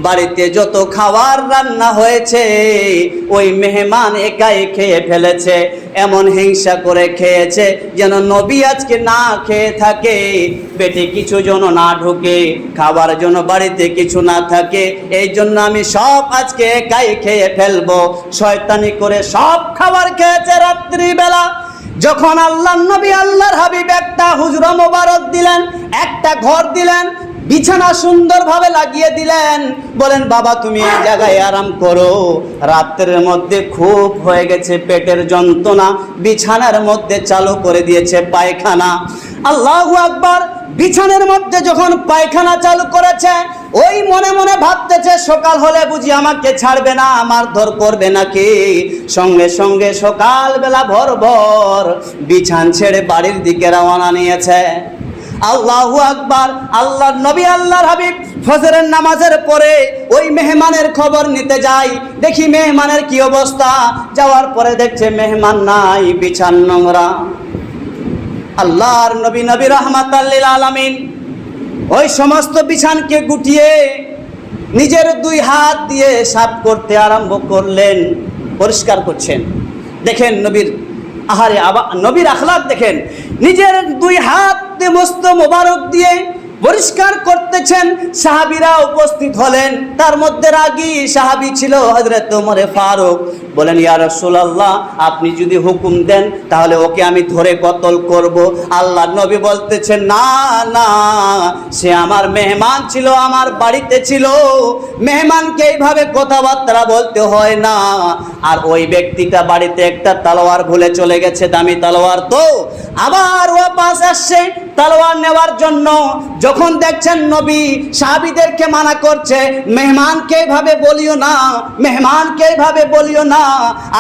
বাড়িতে যত খাবার রান্না হয়েছে ওই মেহমান একাই খেয়ে ফেলেছে। এমন হিংসা করে খেয়েছে যেন নবী আজকে না খেয়ে থাকে, পেটে কিছু যেন না ঢুকে, খাবার জন্য বাড়িতে কিছু না থাকে। এই জন্য আমি সব আজকে একাই খেয়ে ফেলবো। শয়তানি করে সব খাবার খেয়েছে। রাত্রিবেলা যখন আল্লাহর নবী আল্লাহর হাবিব একটা হুজরা মোবারক দিলেন, একটা ঘর দিলেন, বিছানা সুন্দরভাবে লাগিয়ে দিলেন, বলেন বাবা তুমি এই জায়গায় আরাম করো। রাত্রের মধ্যে খুব হয়ে গেছে পেটের যন্ত্রণা, বিছানার মধ্যে চালু করে দিয়েছে পায়খানা। আল্লাহু আকবার। বিছানার মধ্যে যখন পায়খানা চালু করেছে, ওই মনে মনে ভাবতেছে সকাল হলে বুঝি আমাকে ছাড়বে না, মারধর করবে নাকি। সঙ্গে সঙ্গে সকালবেলা ভোর ভোর বিছান ছেড়ে বাড়ির দিকে রওনা নিয়েছে। আল্লাহু আকবার। আল্লাহর নবী আল্লাহর হাবিব ফজরের নামাজের পরে ওই মেহমানের খবর নিতে যায়। দেখি মেহমানের কি অবস্থা। যাওয়ার পরে দেখছে মেহমান নাই, বিছান নোংরা। আল্লাহর নবী নবী রাহমাতাল লিল আলামিন ওই সমস্ত বিছানকে গুটিয়ে নিজের দুই হাত দিয়ে সাফ করতে আরম্ভ করলেন, পরিষ্কার করছেন। দেখেন নবীর আহারে নবীর আখলাক দেখেন। নিজের দুই হাত দিয়ে মস্ত মোবারক দিয়ে পরিষ্কার করতেছেন। সাহাবীরা উপস্থিত হলেন। তার মধ্যে রাগী সাহাবী ছিল হযরত ওমর ফারুক। বলেন ইয়া রাসূলুল্লাহ, আপনি যদি হুকুম দেন তাহলে ওকে আমি ধরে কতল করব। আল্লাহর নবী বলতেছেন না না, সে আমার মেহমান ছিল, আমার বাড়িতে ছিল, মেহমানকে এইভাবে কথাবার্তা বলতে হয় না। আর ওই ব্যক্তিটা বাড়িতে একটা তলোয়ার ভুলে চলে গেছে, দামি তলোয়ার। তো আবার ওয়াপাস আসছে তলোয়ার নেওয়ার জন্য। যখন দেখছেন নবী সাহাবীদেরকে মানা করছে, মেহমানকে এইভাবে বলিও না, মেহমানকে এইভাবে বলিও না,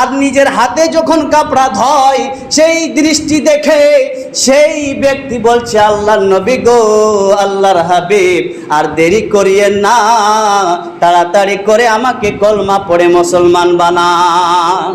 আর নিজের হাতে যখন কাপড়া ধয়, সেই দৃষ্টি দেখে সেই ব্যক্তি বলছে আল্লাহর নবী গো, আল্লাহর হাবিব, আর দেরি করিয়েন না, তাড়াতাড়ি করে আমাকে কলমা পড়ে মুসলমান বানান।